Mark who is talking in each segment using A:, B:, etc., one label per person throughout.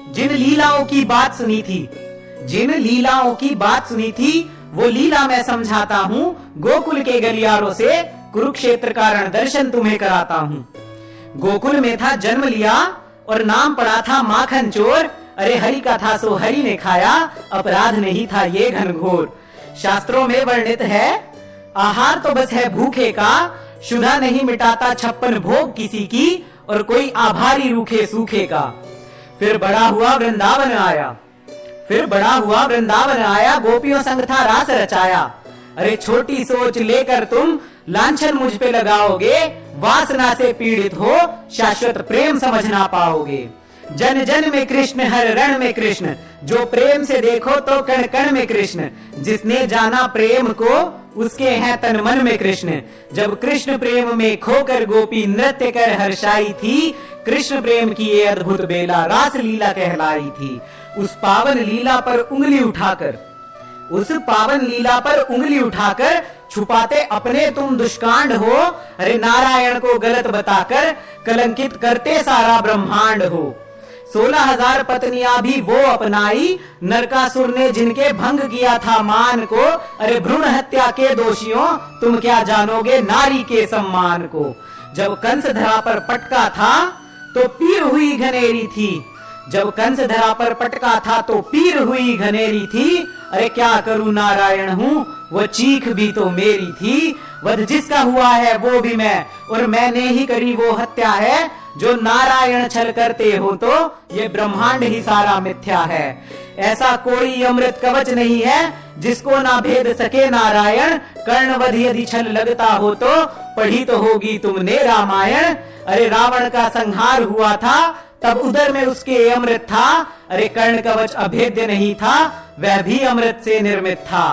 A: जिन लीलाओं की बात सुनी थी, जिन लीलाओं की बात सुनी थी, वो लीला मैं समझाता हूँ। गोकुल के गलियारों से कुरुक्षेत्र का रण दर्शन तुम्हें कराता हूँ। गोकुल में था जन्म लिया और नाम पड़ा था माखन चोर। अरे हरि का था सो हरि ने खाया, अपराध नहीं था ये घनघोर। शास्त्रों में वर्णित है, आहार तो बस है भूखे का, शुदा नहीं मिटाता 56 भोग किसी की, और कोई आभारी रूखे सूखे का। फिर बड़ा हुआ वृंदावन आया, फिर बड़ा हुआ वृंदावन आया, गोपियों संग था रास रचाया। अरे छोटी सोच लेकर तुम लांछन मुझ पे लगाओगे, वासना से पीड़ित हो शाश्वत प्रेम समझ ना पाओगे। जन जन में कृष्ण, हर रण में कृष्ण, जो प्रेम से देखो तो कण कण में कृष्ण। जिसने जाना प्रेम को उसके हैं तन मन में कृष्ण। जब कृष्ण प्रेम में खोकर गोपी नृत्य कर हर्षाई थी, कृष्ण प्रेम की ये अद्भुत बेला रास लीला कहलाई थी। उस पावन लीला पर उंगली उठाकर, उस पावन लीला पर उंगली उठाकर छुपाते अपने तुम दुष्कांड हो। अरे नारायण को गलत बताकर कलंकित करते सारा ब्रह्मांड हो। 16,000 पत्नियां भी वो अपनाई, नरकासुर ने जिनके भंग किया था मान को। अरे भ्रूण हत्या के दोषियों, तुम क्या जानोगे नारी के सम्मान को। जब कंस धरा पर पटका था तो पीर हुई घनेरी थी, जब कंस धरा पर पटका था तो पीर हुई घनेरी थी। अरे क्या करूं नारायण हूँ, वो चीख भी तो मेरी थी। वध जिसका हुआ है वो भी मैं, और मैंने ही करी वो हत्या है। जो नारायण छल करते हो तो ये ब्रह्मांड ही सारा मिथ्या है। ऐसा कोई अमृत कवच नहीं है जिसको ना भेद सके नारायण। कर्णवध यदि छल लगता हो तो पढ़ी तो होगी तुमने रामायण। अरे रावण का संहार हुआ था तब उदर में उसके अमृत था। अरे कर्ण कवच अभेद्य नहीं था, वह भी अमृत से निर्मित था।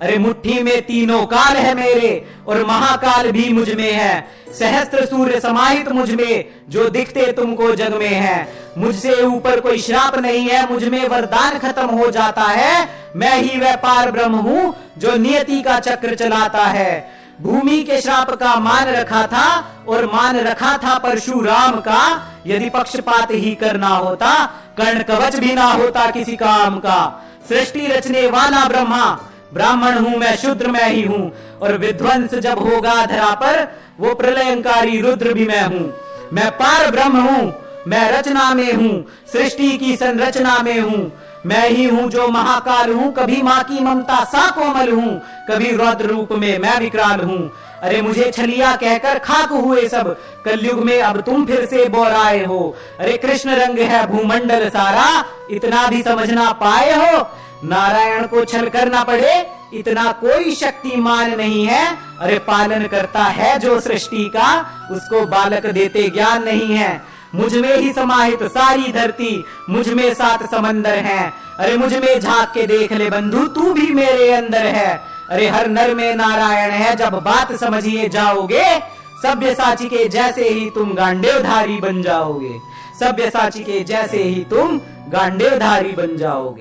A: अरे मुट्ठी में तीनों काल है मेरे, और महाकाल भी मुझ में है। सहस्त्र सूर्य समाहित मुझ में, जो दिखते तुमको जग में है। मुझसे ऊपर कोई श्राप नहीं है, मुझ में वरदान खत्म हो जाता है। मैं ही वह पार ब्रह्म हूँ जो नियति का चक्र चलाता है। भूमि के श्राप का मान रखा था, और मान रखा था परशुराम का। यदि पक्षपात ही करना होता, कर्ण कवच भी ना होता किसी काम का। सृष्टि रचने वाला ब्रह्मा, ब्राह्मण हूँ मैं, शूद्र मैं ही हूँ। और विध्वंस जब होगा धरा पर, वो प्रलयंकारी रुद्र भी मैं हूँ। मैं पार ब्रह्म हूँ, मैं रचना में हूँ, सृष्टि की संरचना में हूँ। मैं ही हूँ जो महाकाल हूँ, कभी माँ की ममता सा कोमल हूँ, कभी रौद्र रूप में मैं विकराल हूँ। अरे मुझे छलिया कहकर खाक हुए सब, कलयुग में अब तुम फिर से बोराए हो। अरे कृष्ण रंग है भूमंडल सारा, इतना भी समझना पाए हो। नारायण को छल करना पड़े इतना कोई शक्तिमान नहीं है। अरे पालन करता है जो सृष्टि का, उसको बालक देते ज्ञान नहीं है। मुझ में ही समाहित सारी धरती, मुझ में 7 समंदर हैं। अरे मुझ में झांक के देख ले बंधु, तू भी मेरे अंदर है। अरे हर नर में नारायण है, जब बात समझिए जाओगे। सब्यसाची के जैसे ही तुम गांडेवधारी बन जाओगे, सब्यसाची के जैसे ही तुम गांडेवधारी बन जाओगे।